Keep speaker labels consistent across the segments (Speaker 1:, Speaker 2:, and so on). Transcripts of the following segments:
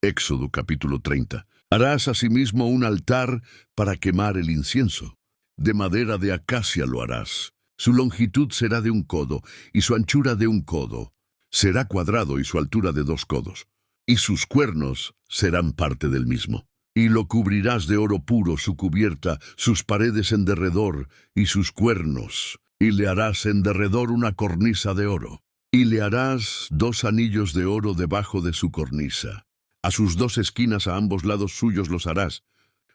Speaker 1: Éxodo capítulo 30. Harás asimismo un altar para quemar el incienso. De madera de acacia lo harás. Su longitud será de 1 codo, y su anchura de 1 codo. Será cuadrado y su altura de 2 codos. Y sus cuernos serán parte del mismo. Y lo cubrirás de oro puro su cubierta, sus paredes en derredor, y sus cuernos. Y le harás en derredor una cornisa de oro. Y le harás 2 anillos de oro debajo de su cornisa. A sus 2 esquinas a ambos lados suyos los harás,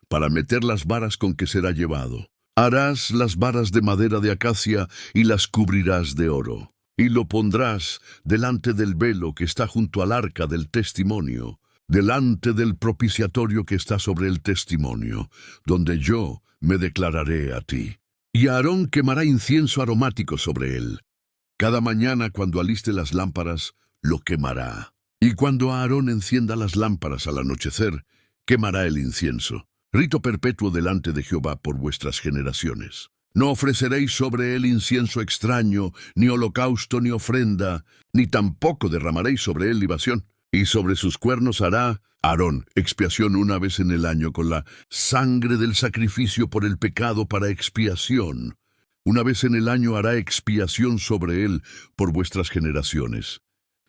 Speaker 1: para meter las varas con que será llevado. Harás las varas de madera de acacia y las cubrirás de oro. Y lo pondrás delante del velo que está junto al arca del testimonio, delante del propiciatorio que está sobre el testimonio, donde yo me declararé a ti. Y Aarón quemará incienso aromático sobre él. Cada mañana cuando aliste las lámparas, lo quemará. Y cuando Aarón encienda las lámparas al anochecer, quemará el incienso. Rito perpetuo delante de Jehová por vuestras generaciones. No ofreceréis sobre él incienso extraño, ni holocausto, ni ofrenda, ni tampoco derramaréis sobre él libación. Y sobre sus cuernos hará Aarón expiación 1 vez en el año con la sangre del sacrificio por el pecado para expiación. 1 vez en el año hará expiación sobre él por vuestras generaciones.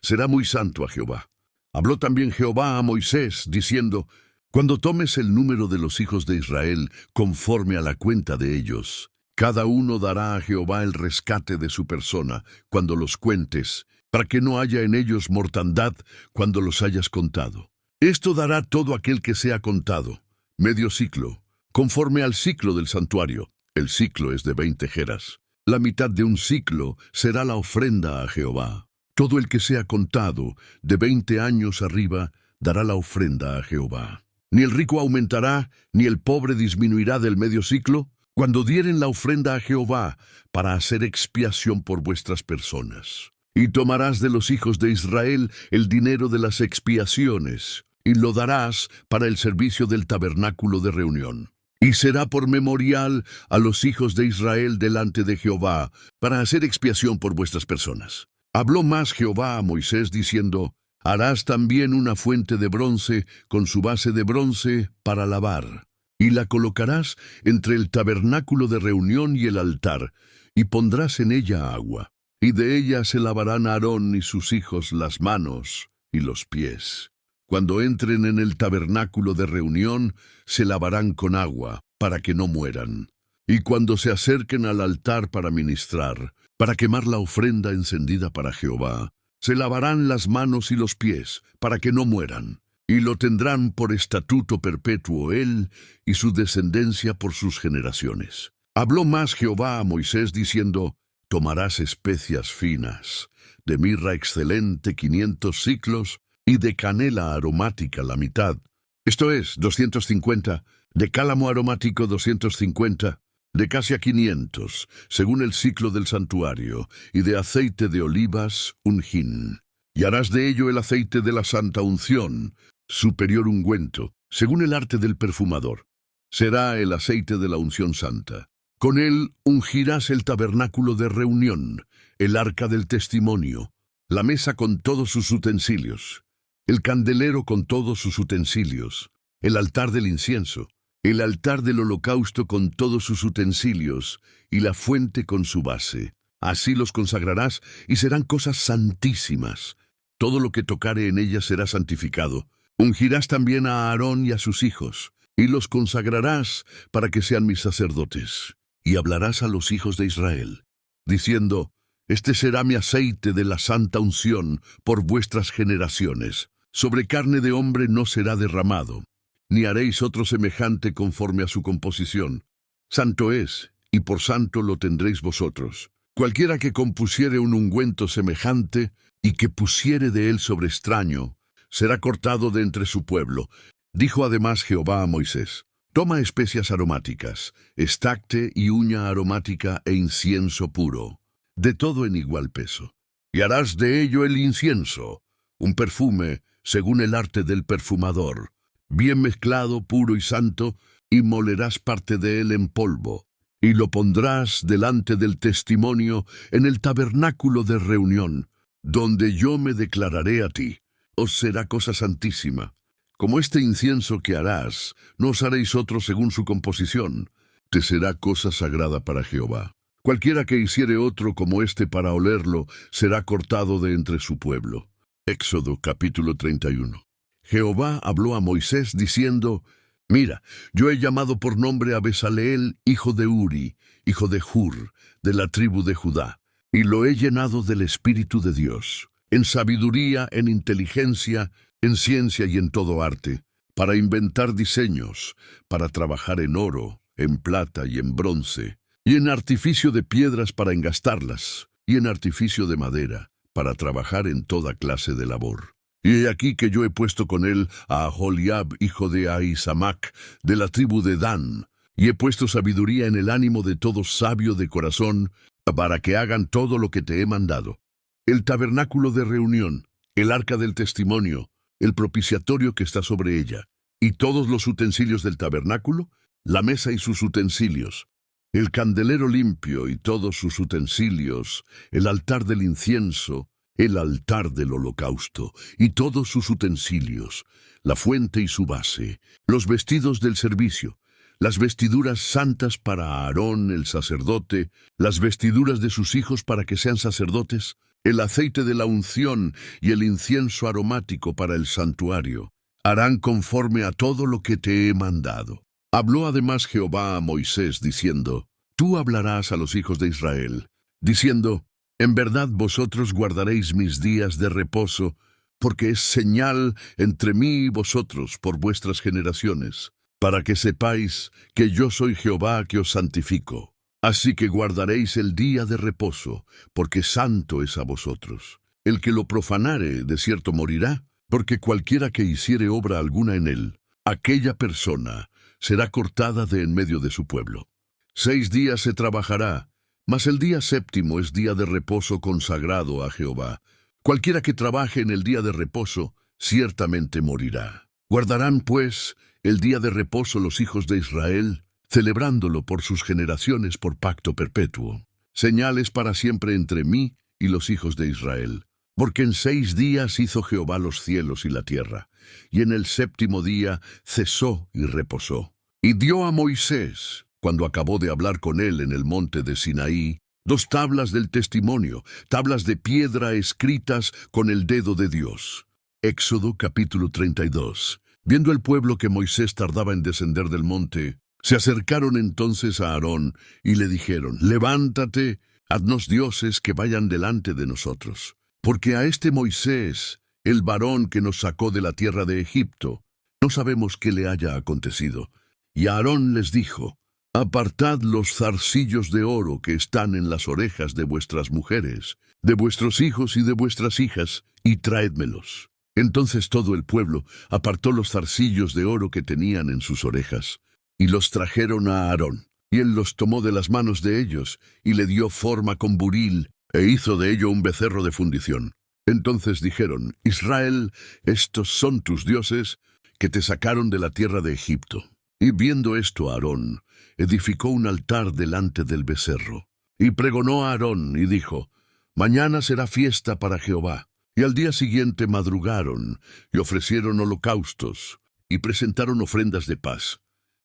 Speaker 1: Será muy santo a Jehová. Habló también Jehová a Moisés, diciendo: Cuando tomes el número de los hijos de Israel, conforme a la cuenta de ellos, cada uno dará a Jehová el rescate de su persona, cuando los cuentes, para que no haya en ellos mortandad cuando los hayas contado. Esto dará todo aquel que sea contado, medio siclo, conforme al siclo del santuario. El siclo es de 20 geras. La mitad de 1 siclo será la ofrenda a Jehová. Todo el que sea contado, de 20 años arriba, dará la ofrenda a Jehová. Ni el rico aumentará, ni el pobre disminuirá del medio siclo, cuando dieren la ofrenda a Jehová, para hacer expiación por vuestras personas. Y tomarás de los hijos de Israel el dinero de las expiaciones, y lo darás para el servicio del tabernáculo de reunión. Y será por memorial a los hijos de Israel delante de Jehová, para hacer expiación por vuestras personas. Habló más Jehová a Moisés diciendo: Harás también una fuente de bronce con su base de bronce para lavar, y la colocarás entre el tabernáculo de reunión y el altar, y pondrás en ella agua, y de ella se lavarán Aarón y sus hijos las manos y los pies. Cuando entren en el tabernáculo de reunión, se lavarán con agua, para que no mueran. Y cuando se acerquen al altar para ministrar, para quemar la ofrenda encendida para Jehová, se lavarán las manos y los pies, para que no mueran. Y lo tendrán por estatuto perpetuo él y su descendencia por sus generaciones. Habló más Jehová a Moisés diciendo: Tomarás especias finas, de mirra excelente 500 siclos, y de canela aromática la mitad, esto es, 250, de cálamo aromático 250, de casia 500, según el siclo del santuario, y de aceite de olivas 1 hin. Y harás de ello el aceite de la santa unción, superior ungüento, según el arte del perfumador. Será el aceite de la unción santa. Con él ungirás el tabernáculo de reunión, el arca del testimonio, la mesa con todos sus utensilios, el candelero con todos sus utensilios, el altar del incienso, el altar del holocausto con todos sus utensilios, y la fuente con su base. Así los consagrarás, y serán cosas santísimas. Todo lo que tocare en ellas será santificado. Ungirás también a Aarón y a sus hijos, y los consagrarás para que sean mis sacerdotes. Y hablarás a los hijos de Israel, diciendo: Este será mi aceite de la santa unción por vuestras generaciones. Sobre carne de hombre no será derramado, ni haréis otro semejante conforme a su composición. Santo es, y por santo lo tendréis vosotros. Cualquiera que compusiere un ungüento semejante, y que pusiere de él sobre extraño, será cortado de entre su pueblo. Dijo además Jehová a Moisés: Toma especias aromáticas, estacte y uña aromática e incienso puro, de todo en igual peso. Y harás de ello el incienso, un perfume según el arte del perfumador, bien mezclado, puro y santo, y molerás parte de él en polvo, y lo pondrás delante del testimonio en el tabernáculo de reunión, donde yo me declararé a ti. Os será cosa santísima. Como este incienso que harás, no os haréis otro según su composición. Te será cosa sagrada para Jehová. Cualquiera que hiciere otro como este para olerlo, será cortado de entre su pueblo. Éxodo capítulo 31. Jehová habló a Moisés diciendo: Mira, yo he llamado por nombre a Bezaleel, hijo de Uri, hijo de Hur, de la tribu de Judá, y lo he llenado del Espíritu de Dios, en sabiduría, en inteligencia, en ciencia y en todo arte, para inventar diseños, para trabajar en oro, en plata y en bronce, y en artificio de piedras para engastarlas, y en artificio de madera, para trabajar en toda clase de labor. Y he aquí que yo he puesto con él a Aholiab, hijo de Ahisamac, de la tribu de Dan, y he puesto sabiduría en el ánimo de todo sabio de corazón, para que hagan todo lo que te he mandado. El tabernáculo de reunión, el arca del testimonio, el propiciatorio que está sobre ella, y todos los utensilios del tabernáculo, la mesa y sus utensilios, el candelero limpio y todos sus utensilios, el altar del incienso, el altar del holocausto y todos sus utensilios, la fuente y su base, los vestidos del servicio, las vestiduras santas para Aarón el sacerdote, las vestiduras de sus hijos para que sean sacerdotes, el aceite de la unción y el incienso aromático para el santuario. Harán conforme a todo lo que te he mandado. Habló además Jehová a Moisés, diciendo: Tú hablarás a los hijos de Israel, diciendo: En verdad vosotros guardaréis mis días de reposo, porque es señal entre mí y vosotros por vuestras generaciones, para que sepáis que yo soy Jehová que os santifico. Así que guardaréis el día de reposo, porque santo es a vosotros. El que lo profanare, de cierto morirá, porque cualquiera que hiciere obra alguna en él, aquella persona será cortada de en medio de su pueblo. 6 días se trabajará, mas el día séptimo es día de reposo consagrado a Jehová. Cualquiera que trabaje en el día de reposo, ciertamente morirá. Guardarán, pues, el día de reposo los hijos de Israel, celebrándolo por sus generaciones por pacto perpetuo. Señales para siempre entre mí y los hijos de Israel. Porque en 6 días hizo Jehová los cielos y la tierra, y en el séptimo día cesó y reposó. Y dio a Moisés, cuando acabó de hablar con él en el monte de Sinaí, 2 tablas del testimonio, tablas de piedra escritas con el dedo de Dios. Éxodo capítulo 32. Viendo el pueblo que Moisés tardaba en descender del monte, se acercaron entonces a Aarón y le dijeron: Levántate, haznos dioses que vayan delante de nosotros. Porque a este Moisés, el varón que nos sacó de la tierra de Egipto, no sabemos qué le haya acontecido. Y Aarón les dijo: Apartad los zarcillos de oro que están en las orejas de vuestras mujeres, de vuestros hijos y de vuestras hijas, y traédmelos. Entonces todo el pueblo apartó los zarcillos de oro que tenían en sus orejas, y los trajeron a Aarón. Y él los tomó de las manos de ellos, y le dio forma con buril, e hizo de ello un becerro de fundición. Entonces dijeron: Israel, estos son tus dioses, que te sacaron de la tierra de Egipto. Y viendo esto Aarón, edificó un altar delante del becerro. Y pregonó a Aarón, y dijo: Mañana será fiesta para Jehová. Y al día siguiente madrugaron, y ofrecieron holocaustos, y presentaron ofrendas de paz.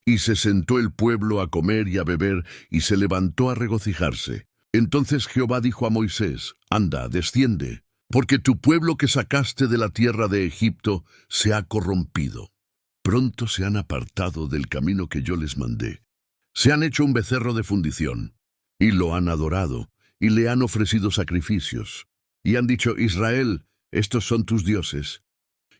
Speaker 1: Y se sentó el pueblo a comer y a beber, y se levantó a regocijarse. Entonces Jehová dijo a Moisés: Anda, desciende, porque tu pueblo que sacaste de la tierra de Egipto se ha corrompido. Pronto se han apartado del camino que yo les mandé. Se han hecho un becerro de fundición, y lo han adorado, y le han ofrecido sacrificios. Y han dicho: Israel, estos son tus dioses,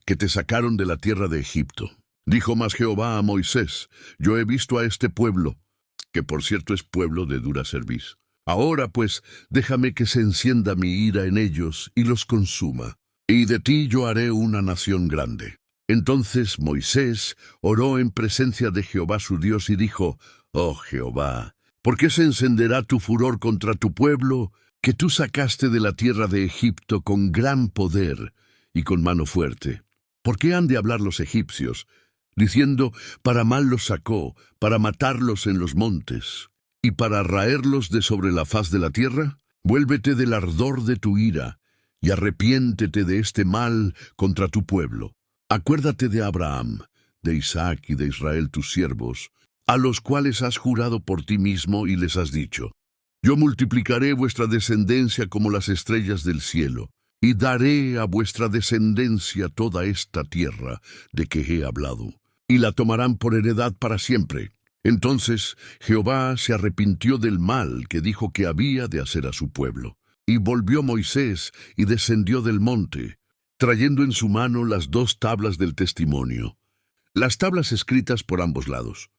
Speaker 1: que te sacaron de la tierra de Egipto. Dijo más Jehová a Moisés: Yo he visto a este pueblo, que por cierto es pueblo de dura cerviz. Ahora pues, déjame que se encienda mi ira en ellos y los consuma, y de ti yo haré una nación grande. Entonces Moisés oró en presencia de Jehová su Dios y dijo: Oh Jehová, ¿por qué se encenderá tu furor contra tu pueblo, que tú sacaste de la tierra de Egipto con gran poder y con mano fuerte? ¿Por qué han de hablar los egipcios, diciendo: para mal los sacó, para matarlos en los montes, y para raerlos de sobre la faz de la tierra? Vuélvete del ardor de tu ira, y arrepiéntete de este mal contra tu pueblo. Acuérdate de Abraham, de Isaac y de Israel tus siervos, a los cuales has jurado por ti mismo y les has dicho: Yo multiplicaré vuestra descendencia como las estrellas del cielo, y daré a vuestra descendencia toda esta tierra de que he hablado, y la tomarán por heredad para siempre. Entonces Jehová se arrepintió del mal que dijo que había de hacer a su pueblo. Y volvió Moisés y descendió del monte, trayendo en su mano las 2 tablas del testimonio, las tablas escritas por ambos lados.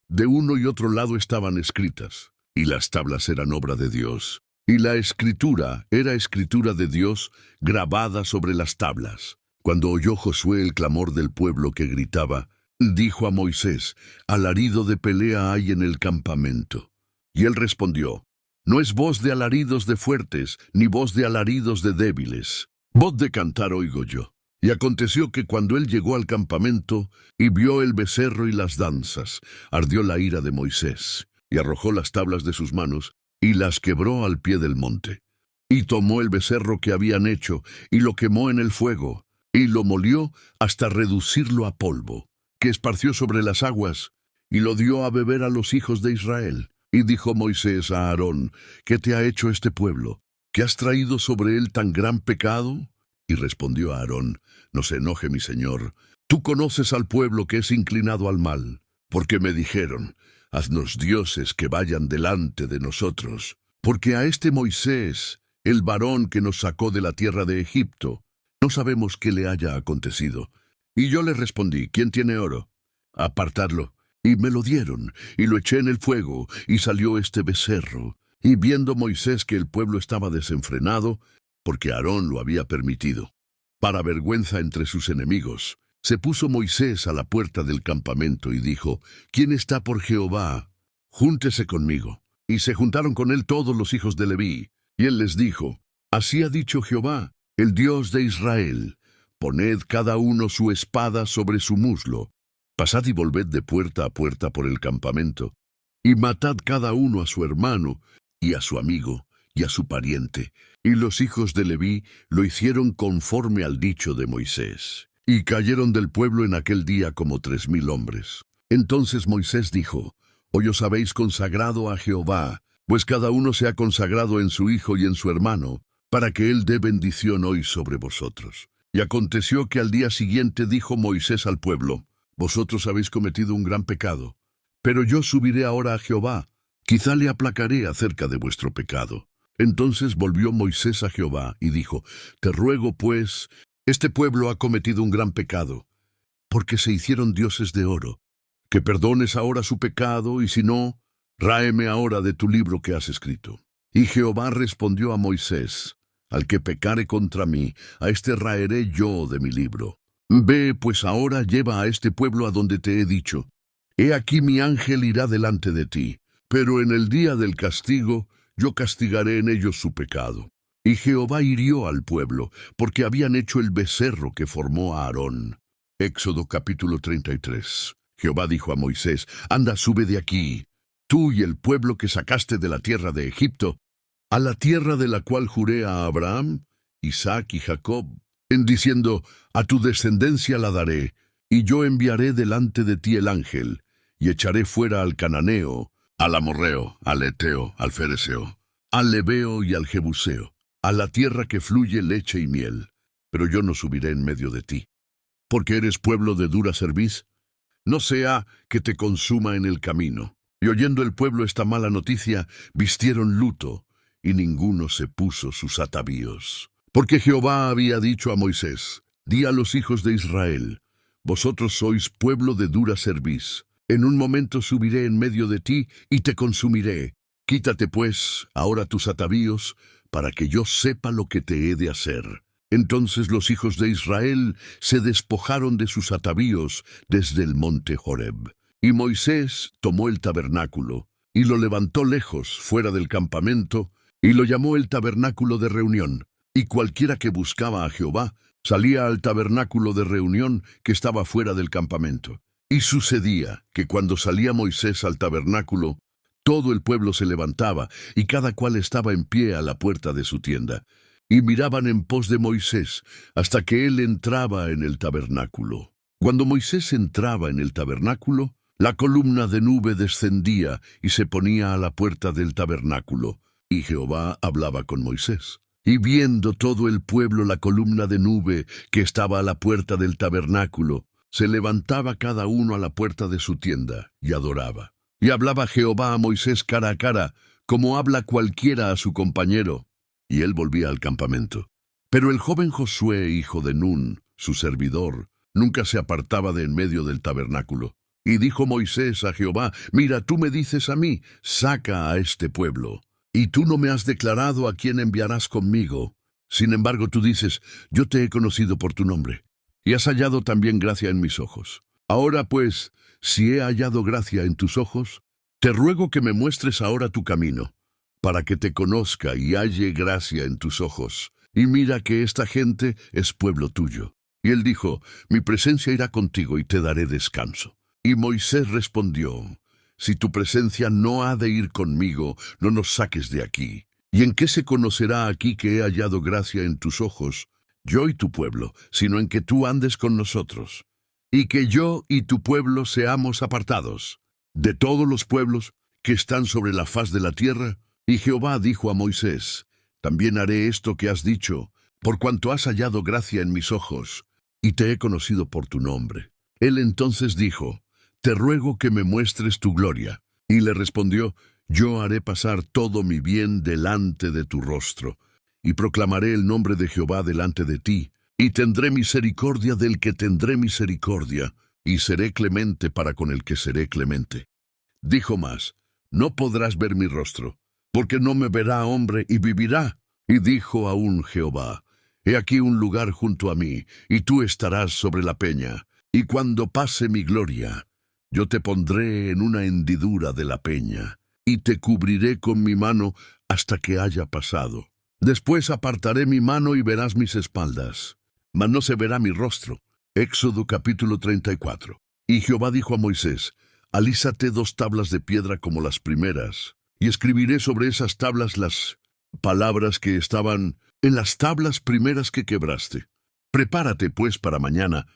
Speaker 1: De uno y otro lado estaban escritas, y las tablas eran obra de Dios, y la escritura era escritura de Dios grabada sobre las tablas. Cuando oyó Josué el clamor del pueblo que gritaba, dijo a Moisés: alarido de pelea hay en el campamento. Y él respondió: no es voz de alaridos de fuertes, ni voz de alaridos de débiles. Voz de cantar oigo yo. Y aconteció que cuando él llegó al campamento y vio el becerro y las danzas, ardió la ira de Moisés, y arrojó las tablas de sus manos, y las quebró al pie del monte. Y tomó el becerro que habían hecho, y lo quemó en el fuego, y lo molió hasta reducirlo a polvo, que esparció sobre las aguas, y lo dio a beber a los hijos de Israel. Y dijo Moisés a Aarón: ¿qué te ha hecho este pueblo? ¿Que has traído sobre él tan gran pecado? Y respondió Aarón: no se enoje mi señor, tú conoces al pueblo que es inclinado al mal, porque me dijeron: haznos dioses que vayan delante de nosotros, porque a este Moisés, el varón que nos sacó de la tierra de Egipto, no sabemos qué le haya acontecido. Y yo le respondí: ¿quién tiene oro? Apartadlo. Y me lo dieron, y lo eché en el fuego, y salió este becerro. Y viendo Moisés que el pueblo estaba desenfrenado, porque Aarón lo había permitido, para vergüenza entre sus enemigos, se puso Moisés a la puerta del campamento y dijo: ¿quién está por Jehová? Júntese conmigo. Y se juntaron con él todos los hijos de Leví. Y él les dijo: así ha dicho Jehová, el Dios de Israel: poned cada uno su espada sobre su muslo. Pasad y volved de puerta a puerta por el campamento, y matad cada uno a su hermano, y a su amigo, y a su pariente. Y los hijos de Leví lo hicieron conforme al dicho de Moisés. Y cayeron del pueblo en aquel día como 3000 hombres. Entonces Moisés dijo: hoy os habéis consagrado a Jehová, pues cada uno se ha consagrado en su hijo y en su hermano, para que él dé bendición hoy sobre vosotros. Y aconteció que al día siguiente dijo Moisés al pueblo: vosotros habéis cometido un gran pecado, pero yo subiré ahora a Jehová, quizá le aplacaré acerca de vuestro pecado. Entonces volvió Moisés a Jehová y dijo: te ruego pues, este pueblo ha cometido un gran pecado, porque se hicieron dioses de oro, que perdones ahora su pecado, y si no, ráeme ahora de tu libro que has escrito. Y Jehová respondió a Moisés: al que pecare contra mí, a este raeré yo de mi libro. Ve, pues ahora lleva a este pueblo a donde te he dicho. He aquí mi ángel irá delante de ti, pero en el día del castigo yo castigaré en ellos su pecado. Y Jehová hirió al pueblo, porque habían hecho el becerro que formó a Aarón. Éxodo capítulo 33. Jehová dijo a Moisés: anda, sube de aquí, tú y el pueblo que sacaste de la tierra de Egipto, a la tierra de la cual juré a Abraham, Isaac y Jacob, en diciendo: a tu descendencia la daré, y yo enviaré delante de ti el ángel, y echaré fuera al cananeo, al amorreo, al eteo, al fereceo, al leveo y al jebuseo, a la tierra que fluye leche y miel. Pero yo no subiré en medio de ti, porque eres pueblo de dura cerviz. No sea que te consuma en el camino. Y oyendo el pueblo esta mala noticia, vistieron luto, y ninguno se puso sus atavíos. Porque Jehová había dicho a Moisés: di a los hijos de Israel: vosotros sois pueblo de dura cerviz. En un momento subiré en medio de ti y te consumiré. Quítate pues ahora tus atavíos, para que yo sepa lo que te he de hacer. Entonces los hijos de Israel se despojaron de sus atavíos desde el monte Horeb. Y Moisés tomó el tabernáculo, y lo levantó lejos, fuera del campamento, y lo llamó el tabernáculo de reunión. Y cualquiera que buscaba a Jehová salía al tabernáculo de reunión que estaba fuera del campamento. Y sucedía que cuando salía Moisés al tabernáculo, todo el pueblo se levantaba, y cada cual estaba en pie a la puerta de su tienda. y miraban en pos de Moisés, hasta que él entraba en el tabernáculo. Cuando Moisés entraba en el tabernáculo, la columna de nube descendía y se ponía a la puerta del tabernáculo, y Jehová hablaba con Moisés. Y viendo todo el pueblo la columna de nube que estaba a la puerta del tabernáculo, se levantaba cada uno a la puerta de su tienda, y adoraba. Y hablaba Jehová a Moisés cara a cara, como habla cualquiera a su compañero. Y él volvía al campamento. Pero el joven Josué, hijo de Nun, su servidor, nunca se apartaba de en medio del tabernáculo. Y dijo Moisés a Jehová: Mira, tú me dices a mí, saca a este pueblo. Y tú no me has declarado a quién enviarás conmigo. Sin embargo, tú dices: Yo te he conocido por tu nombre, y has hallado también gracia en mis ojos. Ahora pues, si he hallado gracia en tus ojos, te ruego que me muestres ahora tu camino, para que te conozca y halle gracia en tus ojos. Y mira que esta gente es pueblo tuyo. Y él dijo: Mi presencia irá contigo y te daré descanso. Y Moisés respondió: Si tu presencia no ha de ir conmigo, no nos saques de aquí. ¿Y en qué se conocerá aquí que he hallado gracia en tus ojos, yo y tu pueblo, sino en que tú andes con nosotros? Y que yo y tu pueblo seamos apartados de todos los pueblos que están sobre la faz de la tierra. Y Jehová dijo a Moisés: También haré esto que has dicho, por cuanto has hallado gracia en mis ojos, y te he conocido por tu nombre. Él entonces dijo: Te ruego que me muestres tu gloria. Y le respondió: Yo haré pasar todo mi bien delante de tu rostro, y proclamaré el nombre de Jehová delante de ti, y tendré misericordia del que tendré misericordia, y seré clemente para con el que seré clemente. Dijo más: No podrás ver mi rostro, porque no me verá hombre y vivirá. Y dijo aún Jehová: He aquí un lugar junto a mí, y tú estarás sobre la peña, y cuando pase mi gloria, yo te pondré en una hendidura de la peña, y te cubriré con mi mano hasta que haya pasado. Después apartaré mi mano y verás mis espaldas, mas no se verá mi rostro. Éxodo capítulo 34. Y Jehová dijo a Moisés: Alízate 2 tablas de piedra como las primeras, y escribiré sobre esas tablas las palabras que estaban en las tablas primeras que quebraste. Prepárate pues para mañana,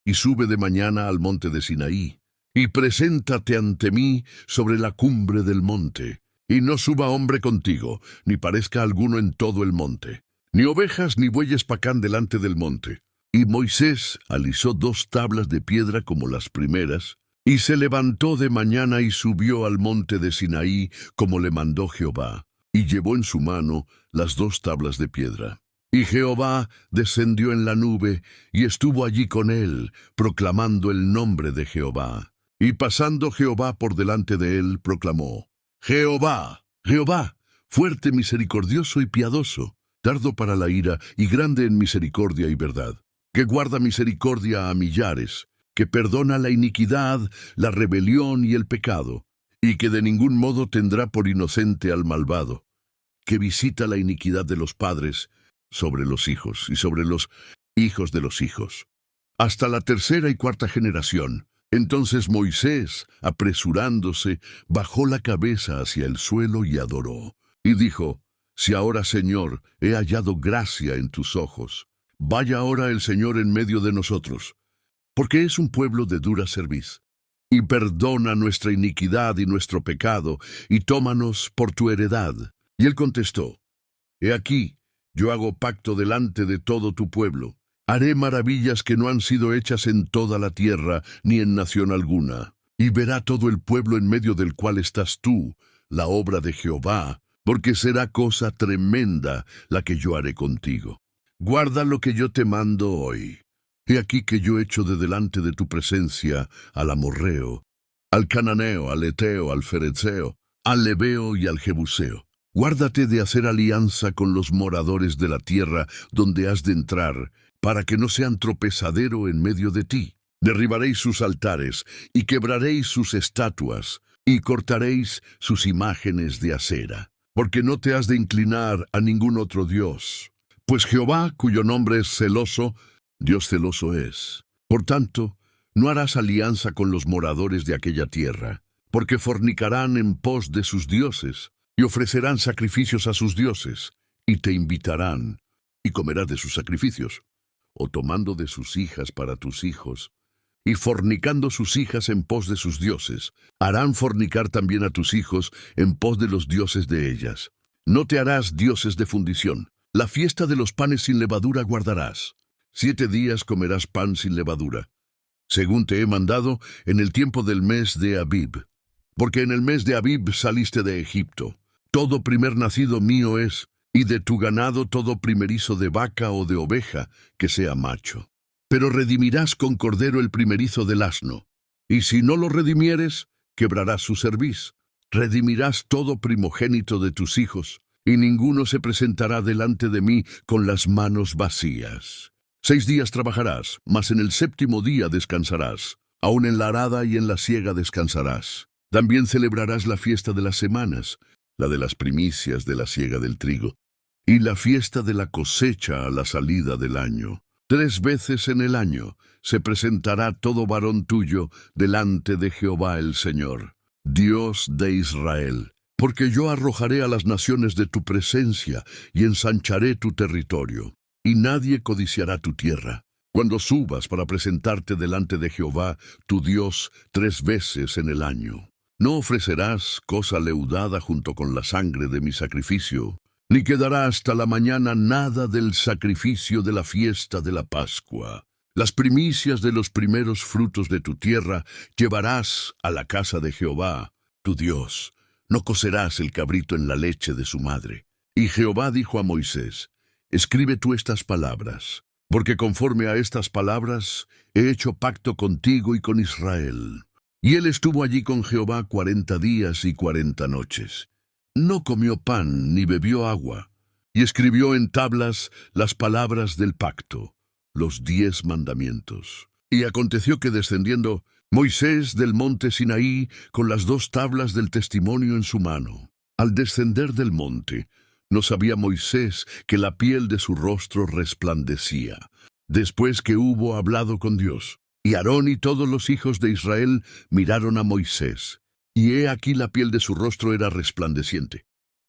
Speaker 1: y sube de mañana al monte de Sinaí, y preséntate ante mí sobre la cumbre del monte, y no suba hombre contigo, ni parezca alguno en todo el monte, ni ovejas ni bueyes pacán delante del monte. Y Moisés alisó 2 tablas de piedra como las primeras, y se levantó de mañana y subió al monte de Sinaí, como le mandó Jehová, y llevó en su mano las 2 tablas de piedra. Y Jehová descendió en la nube, y estuvo allí con él, proclamando el nombre de Jehová. Y pasando Jehová por delante de él, proclamó: Jehová, Jehová, fuerte, misericordioso y piadoso, tardo para la ira y grande en misericordia y verdad, que guarda misericordia a millares, que perdona la iniquidad, la rebelión y el pecado, y que de ningún modo tendrá por inocente al malvado, que visita la iniquidad de los padres sobre los hijos y sobre los hijos de los hijos, hasta la 3ª y 4ª generación. Entonces Moisés, apresurándose, bajó la cabeza hacia el suelo y adoró. Y dijo: Si ahora, Señor, he hallado gracia en tus ojos, vaya ahora el Señor en medio de nosotros, porque es un pueblo de dura cerviz, y perdona nuestra iniquidad y nuestro pecado, y tómanos por tu heredad. Y él contestó: He aquí, yo hago pacto delante de todo tu pueblo. Haré maravillas que no han sido hechas en toda la tierra, ni en nación alguna. Y verá todo el pueblo en medio del cual estás tú, la obra de Jehová, porque será cosa tremenda la que yo haré contigo. Guarda lo que yo te mando hoy. He aquí que yo echo de delante de tu presencia al amorreo, al cananeo, al eteo, al ferezeo, al leveo y al jebuseo. Guárdate de hacer alianza con los moradores de la tierra donde has de entrar, para que no sean tropezadero en medio de ti. Derribaréis sus altares, y quebraréis sus estatuas, y cortaréis sus imágenes de acera, porque no te has de inclinar a ningún otro Dios. Pues Jehová, cuyo nombre es celoso, Dios celoso es. Por tanto, no harás alianza con los moradores de aquella tierra, porque fornicarán en pos de sus dioses, y ofrecerán sacrificios a sus dioses, y te invitarán, y comerás de sus sacrificios, o tomando de sus hijas para tus hijos, y fornicando sus hijas en pos de sus dioses. Harán fornicar también a tus hijos en pos de los dioses de ellas. No te harás dioses de fundición. La fiesta de los panes sin levadura guardarás. 7 días comerás pan sin levadura, según te he mandado, en el tiempo del mes de Abib. Porque en el mes de Abib saliste de Egipto. Todo primer nacido mío es, y de tu ganado todo primerizo de vaca o de oveja, que sea macho. Pero redimirás con cordero el primerizo del asno. Y si no lo redimieres, quebrarás su cerviz. Redimirás todo primogénito de tus hijos, y ninguno se presentará delante de mí con las manos vacías. 6 días trabajarás, mas en el 7º día descansarás. Aun en la arada y en la siega descansarás. También celebrarás la fiesta de las semanas, la de las primicias de la siega del trigo, y la fiesta de la cosecha a la salida del año. 3 veces en el año se presentará todo varón tuyo delante de Jehová el Señor, Dios de Israel. Porque yo arrojaré a las naciones de tu presencia y ensancharé tu territorio, y nadie codiciará tu tierra. Cuando subas para presentarte delante de Jehová, tu Dios, 3 veces en el año. No ofrecerás cosa leudada junto con la sangre de mi sacrificio, ni quedará hasta la mañana nada del sacrificio de la fiesta de la Pascua. Las primicias de los primeros frutos de tu tierra llevarás a la casa de Jehová, tu Dios. No cocerás el cabrito en la leche de su madre. Y Jehová dijo a Moisés: escribe tú estas palabras, porque conforme a estas palabras he hecho pacto contigo y con Israel. Y él estuvo allí con Jehová 40 días y 40 noches. No comió pan ni bebió agua, y escribió en tablas las palabras del pacto, los 10 mandamientos. Y aconteció que descendiendo Moisés del monte Sinaí con las 2 tablas del testimonio en su mano, al descender del monte, no sabía Moisés que la piel de su rostro resplandecía, después que hubo hablado con Dios. Y Aarón y todos los hijos de Israel miraron a Moisés, y he aquí la piel de su rostro era resplandeciente,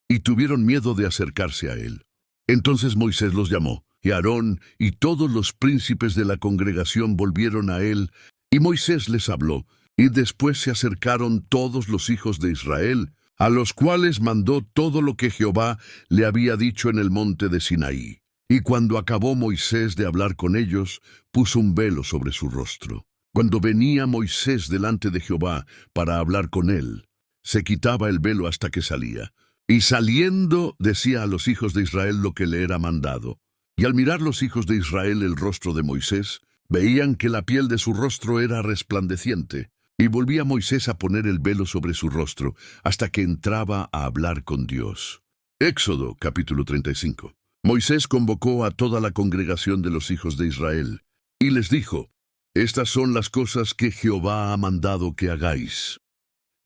Speaker 1: y tuvieron miedo de acercarse a él. Entonces Moisés los llamó, y Aarón y todos los príncipes de la congregación volvieron a él, y Moisés les habló, y después se acercaron todos los hijos de Israel, a los cuales mandó todo lo que Jehová le había dicho en el monte de Sinaí. Y cuando acabó Moisés de hablar con ellos, puso un velo sobre su rostro. Cuando venía Moisés delante de Jehová para hablar con él, se quitaba el velo hasta que salía. Y saliendo decía a los hijos de Israel lo que le era mandado. Y al mirar los hijos de Israel el rostro de Moisés, veían que la piel de su rostro era resplandeciente. Y volvía Moisés a poner el velo sobre su rostro, hasta que entraba a hablar con Dios. Éxodo capítulo 35. Moisés convocó a toda la congregación de los hijos de Israel, y les dijo: estas son las cosas que Jehová ha mandado que hagáis.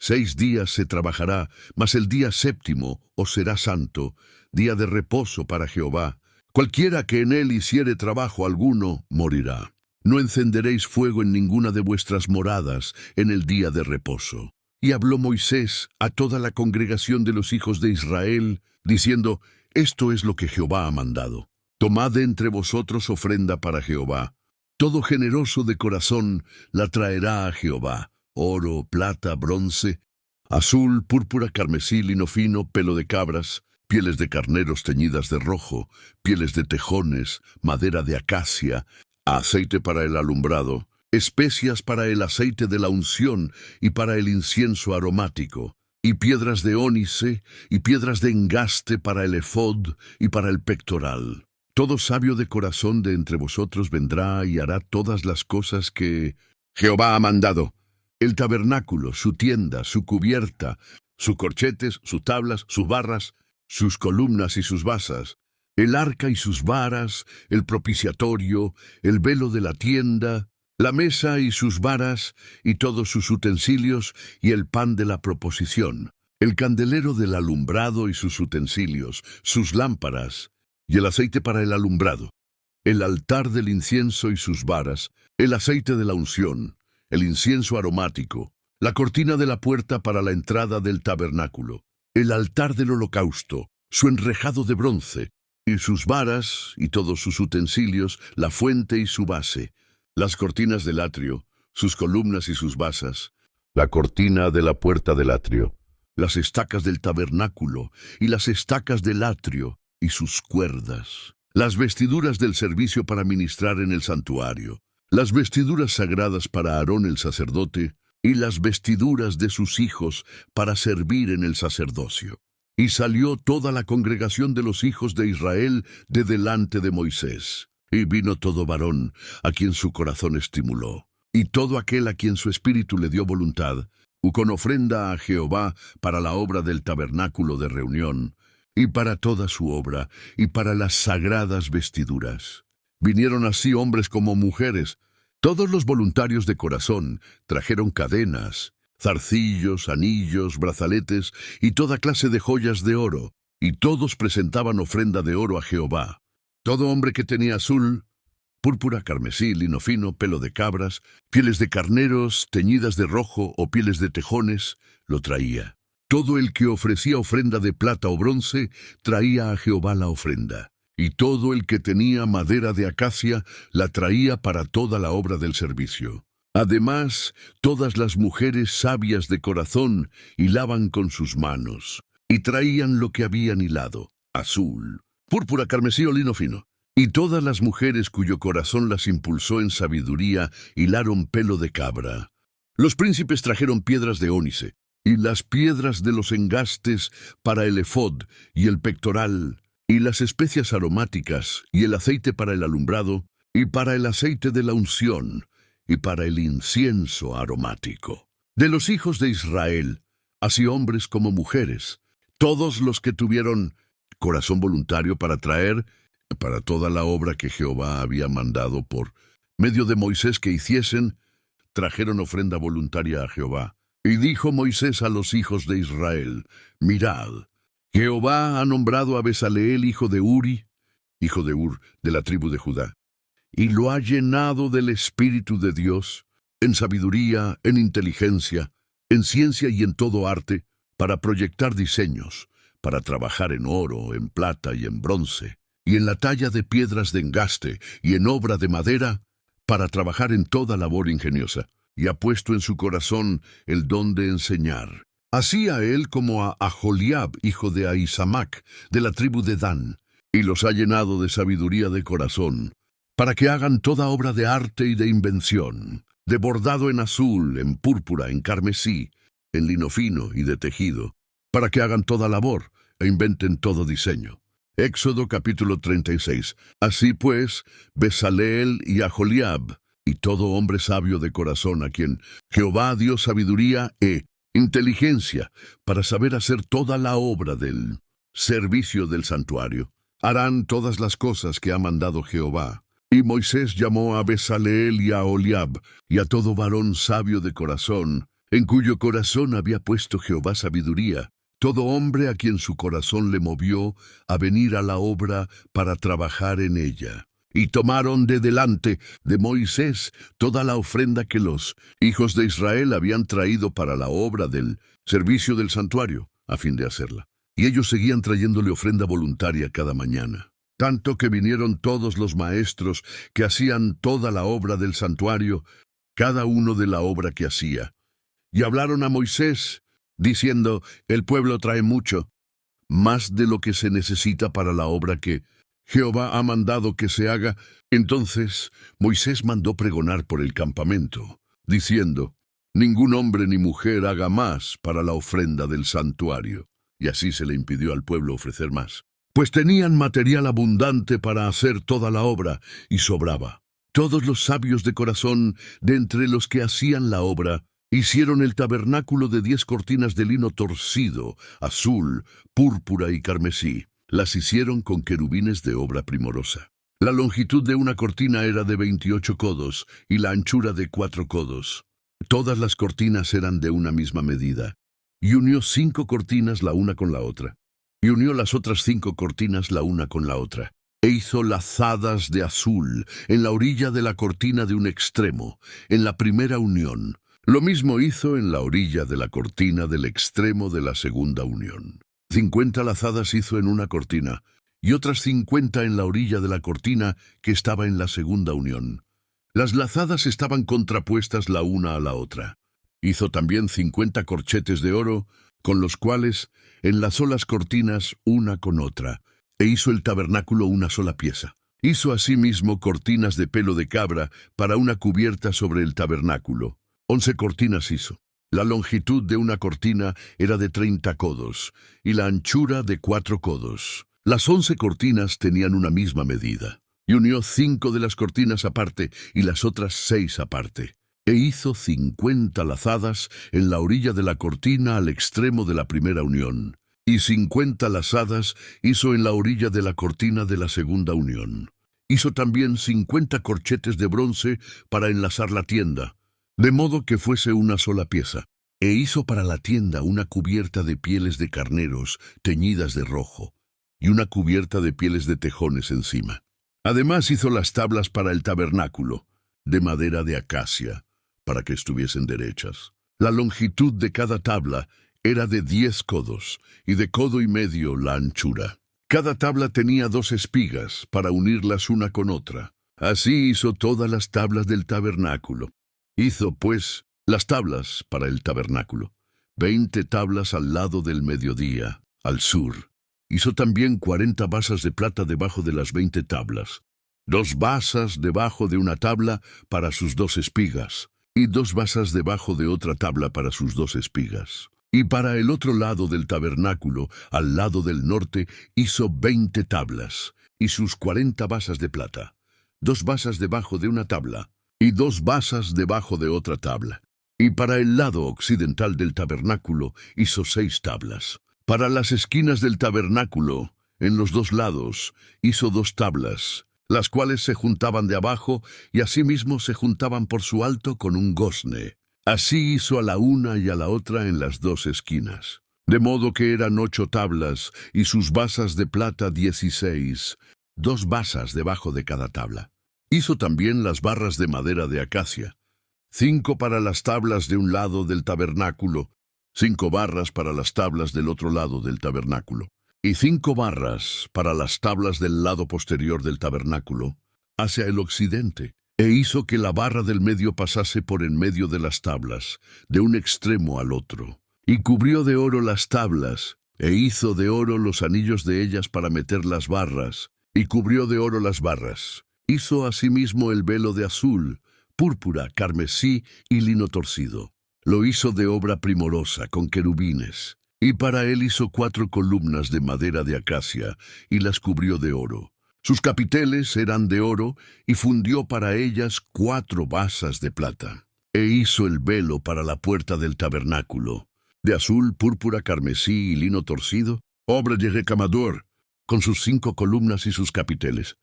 Speaker 1: 6 días se trabajará, mas el día 7º os será santo, día de reposo para Jehová. Cualquiera que en él hiciere trabajo alguno, morirá. No encenderéis fuego en ninguna de vuestras moradas en el día de reposo. Y habló Moisés a toda la congregación de los hijos de Israel, diciendo: esto es lo que Jehová ha mandado. Tomad de entre vosotros ofrenda para Jehová. Todo generoso de corazón la traerá a Jehová: oro, plata, bronce, azul, púrpura, carmesí, lino fino, pelo de cabras, pieles de carneros teñidas de rojo, pieles de tejones, madera de acacia, aceite para el alumbrado, especias para el aceite de la unción y para el incienso aromático, y piedras de ónice, y piedras de engaste para el efod y para el pectoral. Todo sabio de corazón de entre vosotros vendrá y hará todas las cosas que Jehová ha mandado: el tabernáculo, su tienda, su cubierta, sus corchetes, sus tablas, sus barras, sus columnas y sus basas, el arca y sus varas, el propiciatorio, el velo de la tienda, la mesa y sus varas, y todos sus utensilios, y el pan de la proposición, el candelero del alumbrado y sus utensilios, sus lámparas, y el aceite para el alumbrado, el altar del incienso y sus varas, el aceite de la unción, el incienso aromático, la cortina de la puerta para la entrada del tabernáculo, el altar del holocausto, su enrejado de bronce, y sus varas, y todos sus utensilios, la fuente y su base, las cortinas del atrio, sus columnas y sus basas, la cortina de la puerta del atrio, las estacas del tabernáculo, y las estacas del atrio, y sus cuerdas, las vestiduras del servicio para ministrar en el santuario, las vestiduras sagradas para Aarón el sacerdote, y las vestiduras de sus hijos para servir en el sacerdocio. Y salió toda la congregación de los hijos de Israel de delante de Moisés. Y vino todo varón, a quien su corazón estimuló, y todo aquel a quien su espíritu le dio voluntad, con ofrenda a Jehová para la obra del tabernáculo de reunión, y para toda su obra, y para las sagradas vestiduras. Vinieron así hombres como mujeres. Todos los voluntarios de corazón trajeron cadenas, zarcillos, anillos, brazaletes y toda clase de joyas de oro, y todos presentaban ofrenda de oro a Jehová. Todo hombre que tenía azul, púrpura, carmesí, lino fino, pelo de cabras, pieles de carneros, teñidas de rojo o pieles de tejones, lo traía. Todo el que ofrecía ofrenda de plata o bronce, traía a Jehová la ofrenda. Y todo el que tenía madera de acacia, la traía para toda la obra del servicio. Además, todas las mujeres sabias de corazón hilaban con sus manos, y traían lo que habían hilado, azul, púrpura, carmesí o lino fino. Y todas las mujeres cuyo corazón las impulsó en sabiduría hilaron pelo de cabra. Los príncipes trajeron piedras de ónice, y las piedras de los engastes para el efod y el pectoral, y las especias aromáticas, y el aceite para el alumbrado, y para el aceite de la unción, y para el incienso aromático. De los hijos de Israel, así hombres como mujeres, todos los que tuvieron corazón voluntario para traer, para toda la obra que Jehová había mandado por medio de Moisés que hiciesen, trajeron ofrenda voluntaria a Jehová. Y dijo Moisés a los hijos de Israel: Mirad, Jehová ha nombrado a Besaleel, hijo de Uri, hijo de Ur, de la tribu de Judá, y lo ha llenado del Espíritu de Dios, en sabiduría, en inteligencia, en ciencia y en todo arte, para proyectar diseños, para trabajar en oro, en plata y en bronce, y en la talla de piedras de engaste, y en obra de madera, para trabajar en toda labor ingeniosa, y ha puesto en su corazón el don de enseñar. Así a él como a Aholiab, hijo de Ahisamac, de la tribu de Dan, y los ha llenado de sabiduría de corazón, para que hagan toda obra de arte y de invención, de bordado en azul, en púrpura, en carmesí, en lino fino y de tejido, para que hagan toda labor e inventen todo diseño. Éxodo capítulo 36. Así pues, Besaleel y Aholiab, y todo hombre sabio de corazón a quien Jehová dio sabiduría e inteligencia para saber hacer toda la obra del servicio del santuario, harán todas las cosas que ha mandado Jehová. Y Moisés llamó a Besaleel y a Aholiab, y a todo varón sabio de corazón, en cuyo corazón había puesto Jehová sabiduría, todo hombre a quien su corazón le movió a venir a la obra para trabajar en ella. Y tomaron de delante de Moisés toda la ofrenda que los hijos de Israel habían traído para la obra del servicio del santuario, a fin de hacerla. Y ellos seguían trayéndole ofrenda voluntaria cada mañana. Tanto que vinieron todos los maestros que hacían toda la obra del santuario, cada uno de la obra que hacía. Y hablaron a Moisés, diciendo: el pueblo trae mucho, más de lo que se necesita para la obra que Jehová ha mandado que se haga. Entonces Moisés mandó pregonar por el campamento, diciendo: ningún hombre ni mujer haga más para la ofrenda del santuario. Y así se le impidió al pueblo ofrecer más, pues tenían material abundante para hacer toda la obra, y sobraba. Todos los sabios de corazón, de entre los que hacían la obra, hicieron el tabernáculo de 10 cortinas de lino torcido, azul, púrpura y carmesí. Las hicieron con querubines de obra primorosa. La longitud de una cortina era de 28 codos, y la anchura de 4 codos. Todas las cortinas eran de una misma medida. Y unió 5 cortinas la una con la otra. Y unió las otras 5 cortinas la una con la otra. E hizo lazadas de azul en la orilla de la cortina de un extremo, en la primera unión. Lo mismo hizo en la orilla de la cortina del extremo de la segunda unión. 50 lazadas hizo en una cortina, y otras 50 en la orilla de la cortina que estaba en la segunda unión. Las lazadas estaban contrapuestas la una a la otra. Hizo también 50 corchetes de oro, con los cuales enlazó las cortinas una con otra, e hizo el tabernáculo una sola pieza. Hizo asimismo cortinas de pelo de cabra para una cubierta sobre el tabernáculo. 11 cortinas hizo. La longitud de una cortina era de 30 codos, y la anchura de 4 codos. Las 11 cortinas tenían una misma medida, y unió 5 de las cortinas aparte y las otras 6 aparte. E hizo 50 lazadas en la orilla de la cortina al extremo de la primera unión, y 50 lazadas hizo en la orilla de la cortina de la segunda unión. Hizo también 50 corchetes de bronce para enlazar la tienda, de modo que fuese una sola pieza. E hizo para la tienda una cubierta de pieles de carneros teñidas de rojo, y una cubierta de pieles de tejones encima. Además hizo las tablas para el tabernáculo, de madera de acacia, para que estuviesen derechas. La longitud de cada tabla era de 10 codos, y de codo y medio la anchura. Cada tabla tenía 2 espigas, para unirlas una con otra. Así hizo todas las tablas del tabernáculo. Hizo, pues, las tablas para el tabernáculo, 20 tablas al lado del mediodía, al sur. Hizo también 40 basas de plata debajo de las 20 tablas, 2 basas debajo de una tabla para sus 2 espigas, y 2 basas debajo de otra tabla para sus 2 espigas. Y para el otro lado del tabernáculo, al lado del norte, hizo 20 tablas, y sus 40 basas de plata, 2 basas debajo de una tabla, y 2 basas debajo de otra tabla. Y para el lado occidental del tabernáculo hizo 6 tablas. Para las esquinas del tabernáculo, en los 2 lados, hizo 2 tablas, las cuales se juntaban de abajo y asimismo se juntaban por su alto con un gozne. Así hizo a la una y a la otra en las 2 esquinas. De modo que eran 8 tablas y sus basas de plata 16, 2 basas debajo de cada tabla. Hizo también las barras de madera de acacia, 5 para las tablas de un lado del tabernáculo, 5 barras para las tablas del otro lado del tabernáculo, y 5 barras para las tablas del lado posterior del tabernáculo, hacia el occidente. E hizo que la barra del medio pasase por en medio de las tablas, de un extremo al otro. Y cubrió de oro las tablas, e hizo de oro los anillos de ellas para meter las barras, y cubrió de oro las barras. Hizo asimismo el velo de azul, púrpura, carmesí y lino torcido. Lo hizo de obra primorosa, con querubines. Y para él hizo 4 columnas de madera de acacia, y las cubrió de oro. Sus capiteles eran de oro, y fundió para ellas 4 basas de plata. E hizo el velo para la puerta del tabernáculo, de azul, púrpura, carmesí y lino torcido, obra de recamador, con sus 5 columnas y sus capiteles.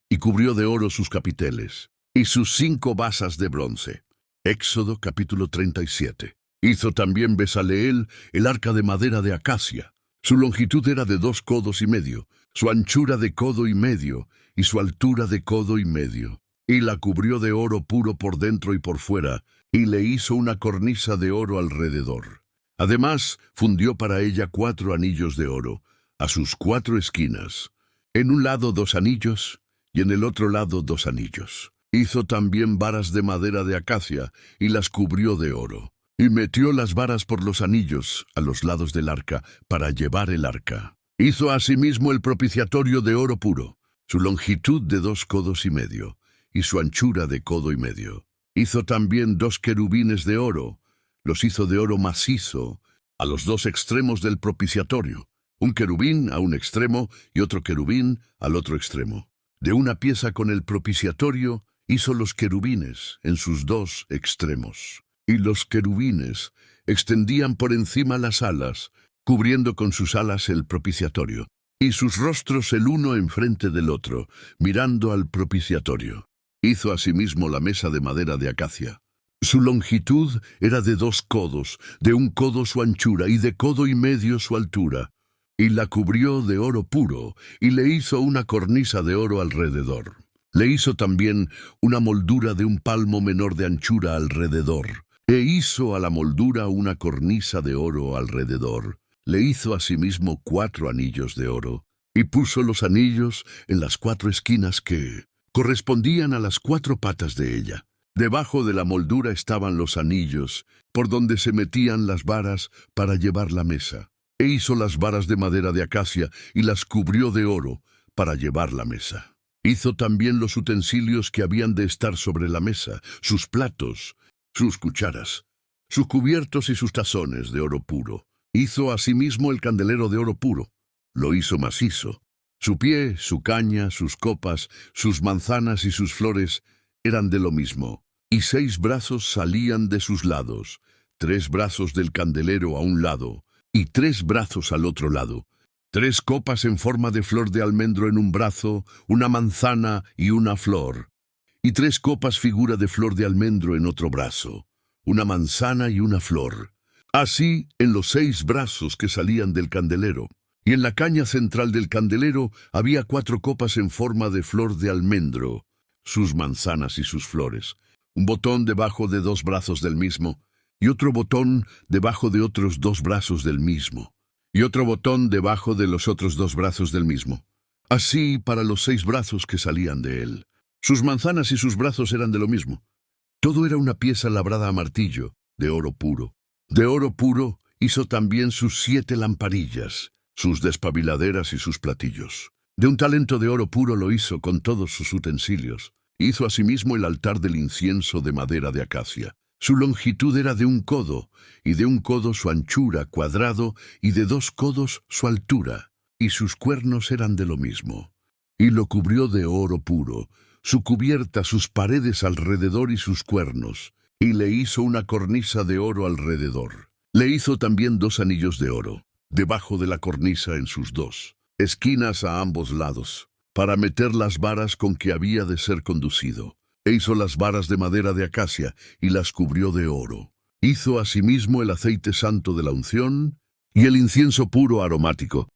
Speaker 1: Y cubrió de oro sus capiteles, y sus 5 basas de bronce. Éxodo capítulo 37. Hizo también Besaleel el arca de madera de acacia. Su longitud era de 2 codos y medio, su anchura de codo y medio, y su altura de codo y medio. Y la cubrió de oro puro por dentro y por fuera, y le hizo una cornisa de oro alrededor. Además, fundió para ella 4 anillos de oro, a sus 4 esquinas. En un lado 2 anillos, y en el otro lado 2 anillos. Hizo también varas de madera de acacia, y las cubrió de oro. Y metió las varas por los anillos a los lados del arca, para llevar el arca. Hizo asimismo el propiciatorio de oro puro, su longitud de 2 codos y medio, y su anchura de codo y medio. Hizo también 2 querubines de oro, los hizo de oro macizo, a los 2 extremos del propiciatorio, un querubín a un extremo y otro querubín al otro extremo. De una pieza con el propiciatorio hizo los querubines en sus 2 extremos. Y los querubines extendían por encima las alas, cubriendo con sus alas el propiciatorio, y sus rostros el uno enfrente del otro, mirando al propiciatorio. Hizo asimismo la mesa de madera de acacia. Su longitud era de 2 codos, de 1 codo su anchura, y de codo y medio su altura. Y la cubrió de oro puro, y le hizo una cornisa de oro alrededor. Le hizo también una moldura de 1 palmo menor de anchura alrededor. E hizo a la moldura una cornisa de oro alrededor. Le hizo asimismo 4 anillos de oro, y puso los anillos en las 4 esquinas que correspondían a las 4 patas de ella. Debajo de la moldura estaban los anillos, por donde se metían las varas para llevar la mesa. E hizo las varas de madera de acacia y las cubrió de oro para llevar la mesa. Hizo también los utensilios que habían de estar sobre la mesa, sus platos, sus cucharas, sus cubiertos y sus tazones de oro puro. Hizo asimismo el candelero de oro puro. Lo hizo macizo. Su pie, su caña, sus copas, sus manzanas y sus flores eran de lo mismo. Y 6 brazos salían de sus lados, 3 brazos del candelero a un lado, y 3 brazos al otro lado. 3 copas en forma de flor de almendro en un brazo, una manzana y una flor. Y 3 copas figura de flor de almendro en otro brazo, una manzana y una flor. Así en los 6 brazos que salían del candelero. Y en la caña central del candelero había 4 copas en forma de flor de almendro, sus manzanas y sus flores. Un botón debajo de 2 brazos del mismo, y otro botón debajo de otros 2 brazos del mismo, y otro botón debajo de los otros 2 brazos del mismo. Así para los 6 brazos que salían de él. Sus manzanas y sus brazos eran de lo mismo. Todo era una pieza labrada a martillo, de oro puro. De oro puro hizo también sus 7 lamparillas, sus despabiladeras y sus platillos. De un talento de oro puro lo hizo con todos sus utensilios. Hizo asimismo el altar del incienso de madera de acacia. Su longitud era de 1 codo, y de 1 codo su anchura cuadrado, y de 2 codos su altura, y sus cuernos eran de lo mismo. Y lo cubrió de oro puro, su cubierta, sus paredes alrededor y sus cuernos, y le hizo una cornisa de oro alrededor. Le hizo también 2 anillos de oro, debajo de la cornisa en sus 2 esquinas a ambos lados, para meter las varas con que había de ser conducido. E hizo las varas de madera de acacia y las cubrió de oro. Hizo asimismo el aceite santo de la unción y el incienso puro aromático,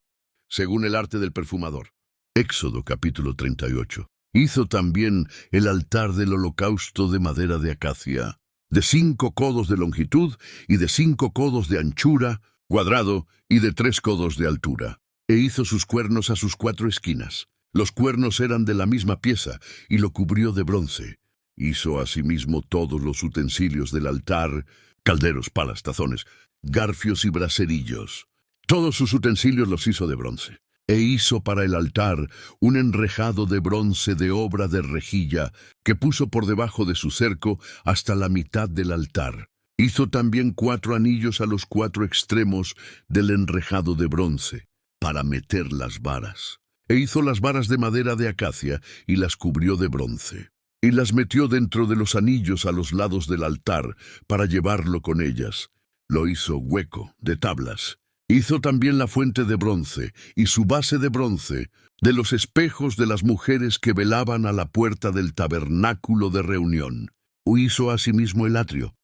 Speaker 1: según el arte del perfumador. Éxodo capítulo 38. Hizo también el altar del holocausto de madera de acacia, de 5 codos de longitud y de 5 codos de anchura, cuadrado y de 3 codos de altura. E hizo sus cuernos a sus 4 esquinas. Los cuernos eran de la misma pieza, y lo cubrió de bronce. Hizo asimismo todos los utensilios del altar, calderos, palas, tazones, garfios y braserillos. Todos sus utensilios los hizo de bronce. E hizo para el altar un enrejado de bronce de obra de rejilla, que puso por debajo de su cerco hasta la mitad del altar. Hizo también 4 anillos a los 4 extremos del enrejado de bronce, para meter las varas. E hizo las varas de madera de acacia y las cubrió de bronce. Y las metió dentro de los anillos a los lados del altar para llevarlo con ellas. Lo hizo hueco, de tablas. Hizo también la fuente de bronce y su base de bronce, de los espejos de las mujeres que velaban a la puerta del tabernáculo de reunión. Hizo asimismo el atrio.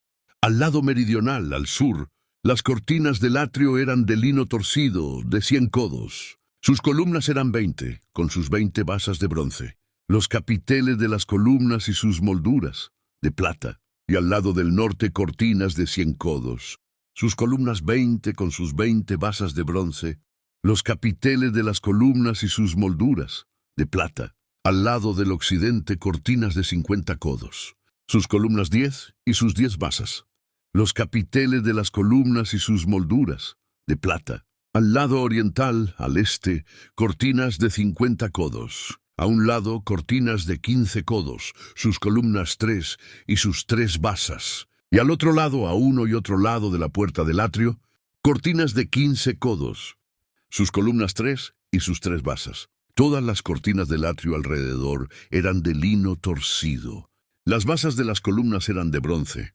Speaker 1: Al lado meridional, al sur, las cortinas del atrio eran de lino torcido, de 100 codos. Sus columnas eran 20, con sus 20 basas de bronce. Los capiteles de las columnas y sus molduras, de plata. Y al lado del norte cortinas de 100 codos. Sus columnas 20 con sus 20 basas de bronce. Los capiteles de las columnas y sus molduras, de plata. Al lado del occidente cortinas de 50 codos. Sus columnas 10 y sus 10 basas. Los capiteles de las columnas y sus molduras, de plata. Al lado oriental, al este, cortinas de 50 codos. A un lado, cortinas de 15 codos, sus columnas 3 y sus 3 basas. Y al otro lado, a uno y otro lado de la puerta del atrio, cortinas de 15 codos, sus columnas 3 y sus 3 basas. Todas las cortinas del atrio alrededor eran de lino torcido. Las basas de las columnas eran de bronce.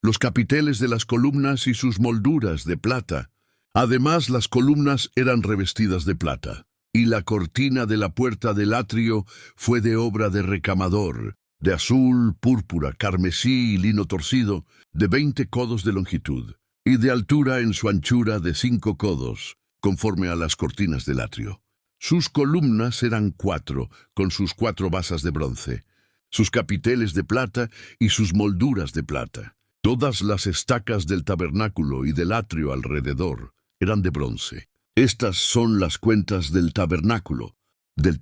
Speaker 1: Los capiteles de las columnas y sus molduras de plata. Además, las columnas eran revestidas de plata. Y la cortina de la puerta del atrio fue de obra de recamador, de azul, púrpura, carmesí y lino torcido, de 20 codos de longitud, y de altura en su anchura de 5 codos, conforme a las cortinas del atrio. Sus columnas eran 4, con sus 4 basas de bronce, sus capiteles de plata y sus molduras de plata. Todas las estacas del tabernáculo y del atrio alrededor eran de bronce. Estas son las cuentas del tabernáculo del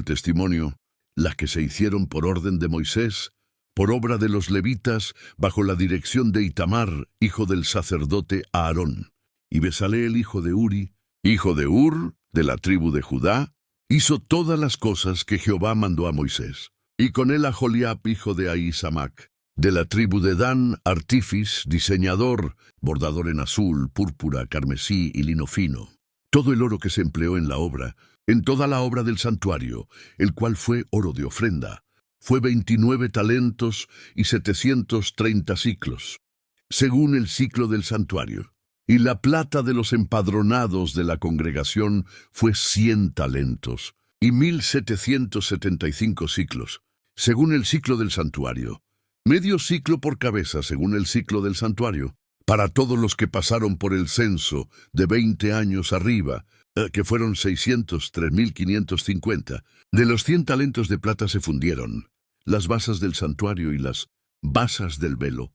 Speaker 1: testimonio, las que se hicieron por orden de Moisés, por obra de los levitas, bajo la dirección de Itamar, hijo del sacerdote Aarón. Y Besaleel, hijo de Uri, hijo de Ur, de la tribu de Judá, hizo todas las cosas que Jehová mandó a Moisés. Y con él Aholiab, hijo de Ahisamac, de la tribu de Dan, artífice, diseñador, bordador en azul, púrpura, carmesí y lino fino. Todo el oro que se empleó en la obra, en toda la obra del santuario, el cual fue oro de ofrenda, fue 29 talentos y 730 siclos, según el ciclo del santuario. Y la plata de los empadronados de la congregación fue 100 talentos y 1775 siclos, según el ciclo del santuario. Medio ciclo por cabeza, según el ciclo del santuario, para todos los que pasaron por el censo de 20 años arriba, que fueron 603.550. De los 100 talentos de plata se fundieron las basas del santuario y las basas del velo.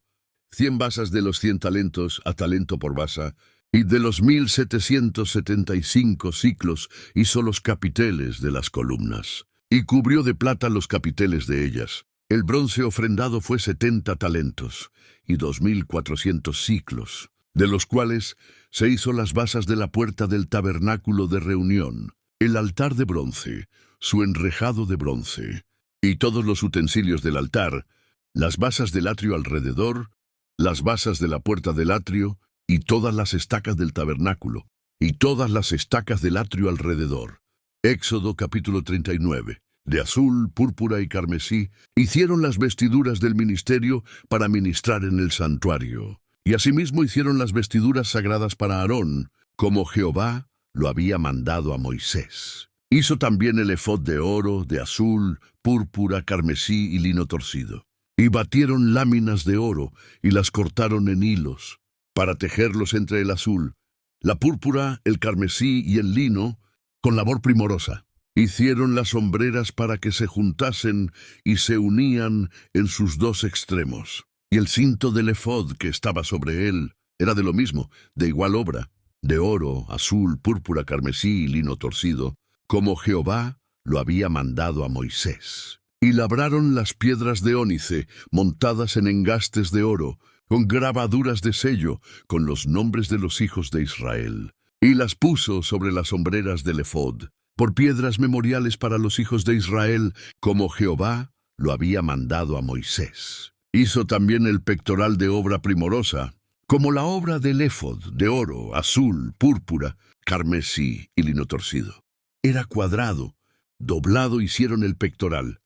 Speaker 1: 100 basas de los 100 talentos a talento por basa, y de los 1775 siclos hizo los capiteles de las columnas, y cubrió de plata los capiteles de ellas. El bronce ofrendado fue 70 talentos y 2.400 siclos, de los cuales se hizo las basas de la puerta del tabernáculo de reunión, el altar de bronce, su enrejado de bronce, y todos los utensilios del altar, las basas del atrio alrededor, las basas de la puerta del atrio, y todas las estacas del tabernáculo, y todas las estacas del atrio alrededor. Éxodo capítulo 39. De azul, púrpura y carmesí, hicieron las vestiduras del ministerio para ministrar en el santuario. Y asimismo hicieron las vestiduras sagradas para Aarón, como Jehová lo había mandado a Moisés. Hizo también el efod de oro, de azul, púrpura, carmesí y lino torcido. Y batieron láminas de oro y las cortaron en hilos, para tejerlos entre el azul, la púrpura, el carmesí y el lino, con labor primorosa. Hicieron las hombreras para que se juntasen y se unían en sus dos extremos. Y el cinto del efod que estaba sobre él era de lo mismo, de igual obra, de oro, azul, púrpura, carmesí y lino torcido, como Jehová lo había mandado a Moisés. Y labraron las piedras de ónice, montadas en engastes de oro, con grabaduras de sello, con los nombres de los hijos de Israel. Y las puso sobre las hombreras del efod, por piedras memoriales para los hijos de Israel, como Jehová lo había mandado a Moisés. Hizo también el pectoral de obra primorosa, como la obra del éfod, de oro, azul, púrpura, carmesí y lino torcido. Era cuadrado, doblado hicieron el pectoral.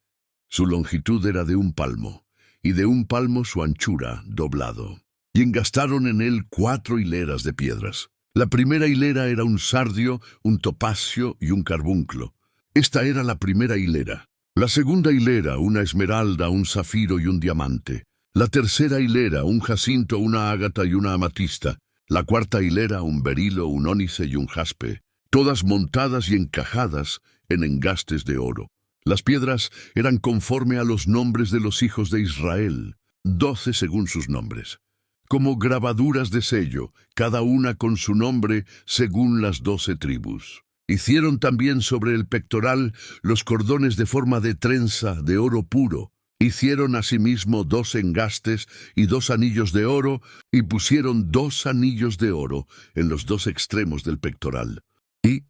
Speaker 1: Su longitud era de 1 palmo, y de 1 palmo su anchura, doblado. Y engastaron en él 4 hileras de piedras. La primera hilera era un sardio, un topacio y un carbunclo. Esta era la primera hilera. La segunda hilera, una esmeralda, un zafiro y un diamante. La tercera hilera, un jacinto, una ágata y una amatista. La cuarta hilera, un berilo, un ónice y un jaspe, todas montadas y encajadas en engastes de oro. Las piedras eran conforme a los nombres de los hijos de Israel, 12 según sus nombres, como grabaduras de sello, cada una con su nombre según las 12 tribus. Hicieron también sobre el pectoral los cordones de forma de trenza de oro puro. Hicieron asimismo 2 engastes y 2 anillos de oro, y pusieron 2 anillos de oro en los 2 extremos del pectoral. Y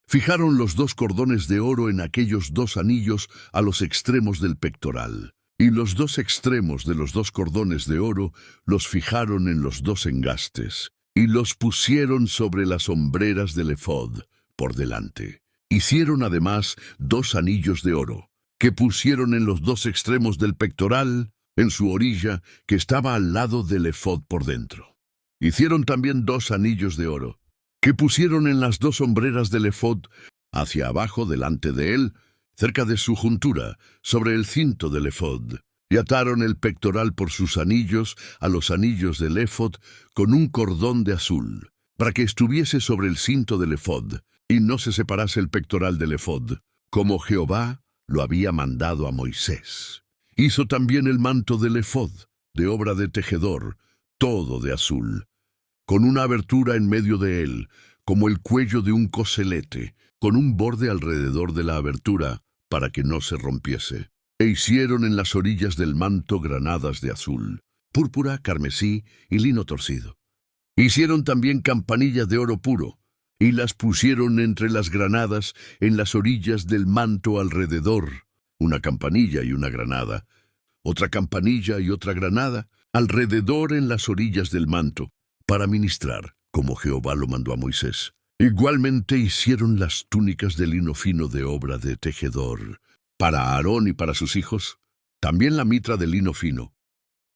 Speaker 1: fijaron los 2 cordones de oro en aquellos 2 anillos a los extremos del pectoral. Y los 2 extremos de los 2 cordones de oro los fijaron en los 2 engastes, y los pusieron sobre las hombreras del efod, por delante. Hicieron además 2 anillos de oro, que pusieron en los 2 extremos del pectoral, en su orilla, que estaba al lado del efod por dentro. Hicieron también 2 anillos de oro, que pusieron en las 2 hombreras del efod, hacia abajo delante de él, cerca de su juntura, sobre el cinto del efod, y ataron el pectoral por sus anillos a los anillos del efod con un cordón de azul, para que estuviese sobre el cinto del efod, y no se separase el pectoral del efod, como Jehová lo había mandado a Moisés. Hizo también el manto del efod, de obra de tejedor, todo de azul, con una abertura en medio de él, como el cuello de un coselete, con un borde alrededor de la abertura, para que no se rompiese. E hicieron en las orillas del manto granadas de azul, púrpura, carmesí y lino torcido. Hicieron también campanillas de oro puro, y las pusieron entre las granadas en las orillas del manto alrededor, una campanilla y una granada, otra campanilla y otra granada, alrededor en las orillas del manto, para ministrar, como Jehová lo mandó a Moisés. Igualmente hicieron las túnicas de lino fino de obra de tejedor, para Aarón y para sus hijos, también la mitra de lino fino,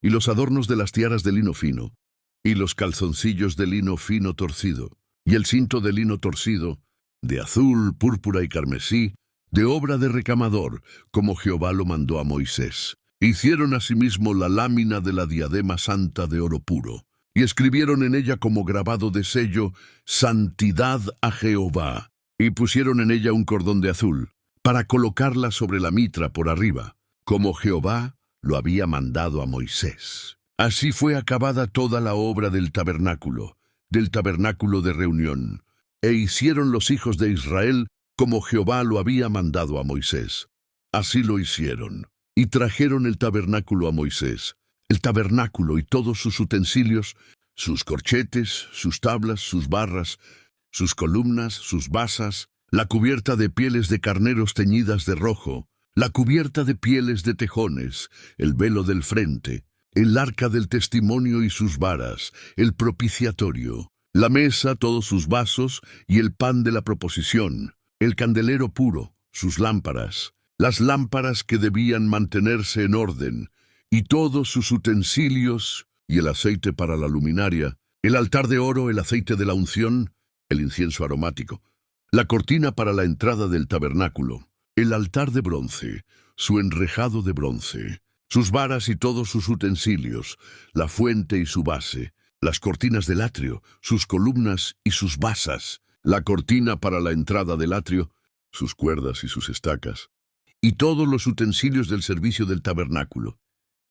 Speaker 1: y los adornos de las tiaras de lino fino, y los calzoncillos de lino fino torcido, y el cinto de lino torcido, de azul, púrpura y carmesí, de obra de recamador, como Jehová lo mandó a Moisés. Hicieron asimismo la lámina de la diadema santa de oro puro, y escribieron en ella como grabado de sello, Santidad a Jehová, y pusieron en ella un cordón de azul, para colocarla sobre la mitra por arriba, como Jehová lo había mandado a Moisés. Así fue acabada toda la obra del tabernáculo de reunión, e hicieron los hijos de Israel como Jehová lo había mandado a Moisés. Así lo hicieron, y trajeron el tabernáculo a Moisés, el tabernáculo y todos sus utensilios, sus corchetes, sus tablas, sus barras, sus columnas, sus basas, la cubierta de pieles de carneros teñidas de rojo, la cubierta de pieles de tejones, el velo del frente, el arca del testimonio y sus varas, el propiciatorio, la mesa, todos sus vasos y el pan de la proposición, el candelero puro, sus lámparas, las lámparas que debían mantenerse en orden, y todos sus utensilios, y el aceite para la luminaria, el altar de oro, el aceite de la unción, el incienso aromático, la cortina para la entrada del tabernáculo, el altar de bronce, su enrejado de bronce, sus varas y todos sus utensilios, la fuente y su base, las cortinas del atrio, sus columnas y sus basas, la cortina para la entrada del atrio, sus cuerdas y sus estacas, y todos los utensilios del servicio del tabernáculo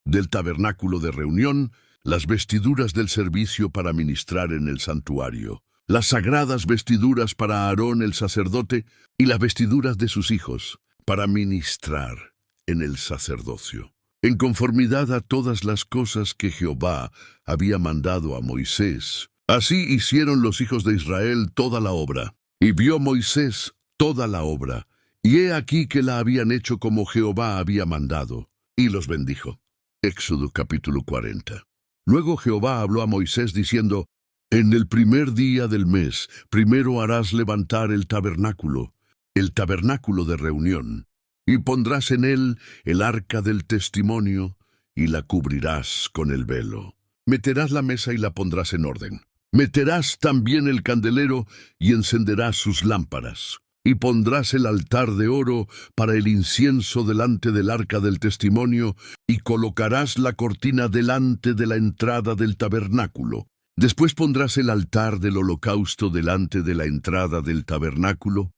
Speaker 1: de reunión, las vestiduras del servicio para ministrar en el santuario, las sagradas vestiduras para Aarón el sacerdote y las vestiduras de sus hijos para ministrar en el sacerdocio, en conformidad a todas las cosas que Jehová había mandado a Moisés. Así hicieron los hijos de Israel toda la obra, y vio Moisés toda la obra, y he aquí que la habían hecho como Jehová había mandado, y los bendijo. Éxodo capítulo 40. Luego Jehová habló a Moisés diciendo, en el primer día del mes, primero harás levantar el tabernáculo de reunión, y pondrás en él el arca del testimonio, y la cubrirás con el velo. Meterás la mesa y la pondrás en orden. Meterás también el candelero y encenderás sus lámparas. Y pondrás el altar de oro para el incienso delante del arca del testimonio, y colocarás la cortina delante de la entrada del tabernáculo. Después pondrás el altar del holocausto delante de la entrada del tabernáculo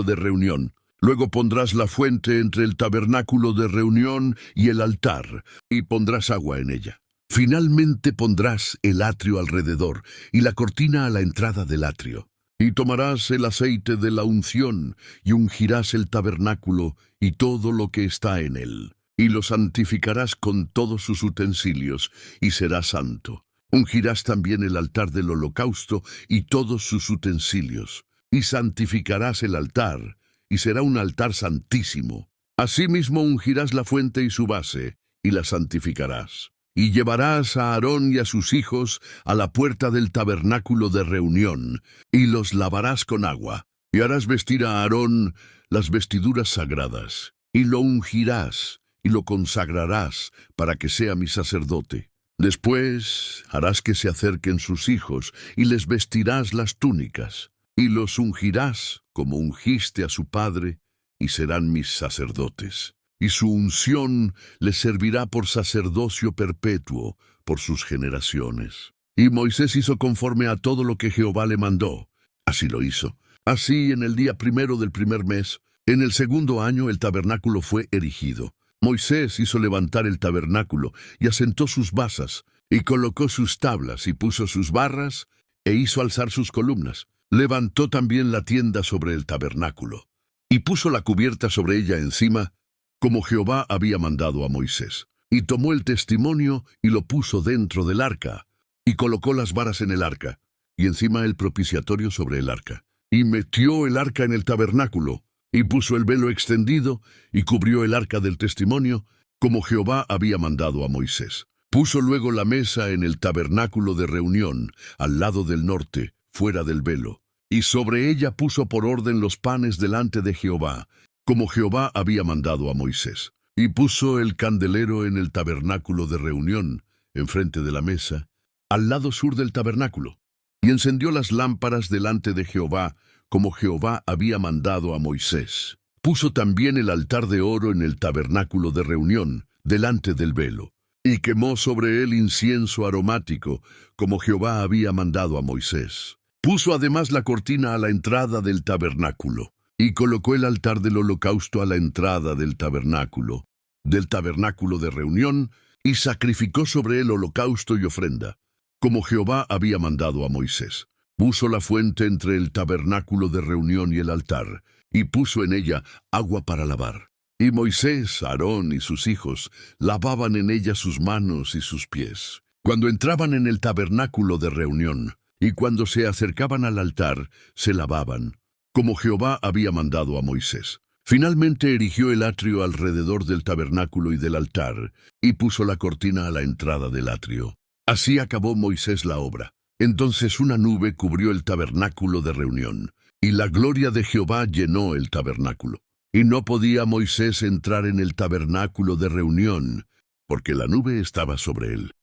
Speaker 1: de reunión. Luego pondrás la fuente entre el tabernáculo de reunión y el altar, y pondrás agua en ella. Finalmente pondrás el atrio alrededor, y la cortina a la entrada del atrio. Y tomarás el aceite de la unción, y ungirás el tabernáculo y todo lo que está en él, y lo santificarás con todos sus utensilios, y será santo. Ungirás también el altar del holocausto y todos sus utensilios, y santificarás el altar, y será un altar santísimo. Asimismo ungirás la fuente y su base, y la santificarás. Y llevarás a Aarón y a sus hijos a la puerta del tabernáculo de reunión, y los lavarás con agua, y harás vestir a Aarón las vestiduras sagradas, y lo ungirás, y lo consagrarás para que sea mi sacerdote. Después harás que se acerquen sus hijos, y les vestirás las túnicas, y los ungirás como ungiste a su padre, y serán mis sacerdotes. Y su unción les servirá por sacerdocio perpetuo por sus generaciones. Y Moisés hizo conforme a todo lo que Jehová le mandó. Así lo hizo. Así, en el día primero del primer mes, en el segundo año, el tabernáculo fue erigido. Moisés hizo levantar el tabernáculo y asentó sus basas, y colocó sus tablas y puso sus barras e hizo alzar sus columnas. Levantó también la tienda sobre el tabernáculo, y puso la cubierta sobre ella encima, como Jehová había mandado a Moisés. Y tomó el testimonio y lo puso dentro del arca, y colocó las varas en el arca, y encima el propiciatorio sobre el arca. Y metió el arca en el tabernáculo, y puso el velo extendido, y cubrió el arca del testimonio, como Jehová había mandado a Moisés. Puso luego la mesa en el tabernáculo de reunión, al lado del norte, fuera del velo, y sobre ella puso por orden los panes delante de Jehová, como Jehová había mandado a Moisés. Y puso el candelero en el tabernáculo de reunión, enfrente de la mesa, al lado sur del tabernáculo, y encendió las lámparas delante de Jehová, como Jehová había mandado a Moisés. Puso también el altar de oro en el tabernáculo de reunión, delante del velo, y quemó sobre él incienso aromático, como Jehová había mandado a Moisés. Puso además la cortina a la entrada del tabernáculo, y colocó el altar del holocausto a la entrada del tabernáculo de reunión, y sacrificó sobre él holocausto y ofrenda, como Jehová había mandado a Moisés. Puso la fuente entre el tabernáculo de reunión y el altar, y puso en ella agua para lavar. Y Moisés, Aarón y sus hijos lavaban en ella sus manos y sus pies, cuando entraban en el tabernáculo de reunión, y cuando se acercaban al altar, se lavaban, como Jehová había mandado a Moisés. Finalmente erigió el atrio alrededor del tabernáculo y del altar, y puso la cortina a la entrada del atrio. Así acabó Moisés la obra. Entonces una nube cubrió el tabernáculo de reunión, y la gloria de Jehová llenó el tabernáculo. Y no podía Moisés entrar en el tabernáculo de reunión, porque la nube estaba sobre él,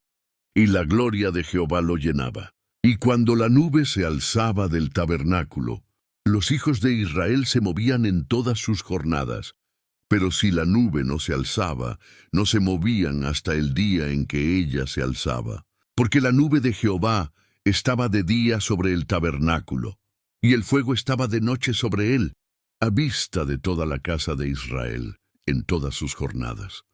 Speaker 1: y la gloria de Jehová lo llenaba. Y cuando la nube se alzaba del tabernáculo, los hijos de Israel se movían en todas sus jornadas, pero si la nube no se alzaba, no se movían hasta el día en que ella se alzaba, porque la nube de Jehová estaba de día sobre el tabernáculo, y el fuego estaba de noche sobre él, a vista de toda la casa de Israel, en todas sus jornadas.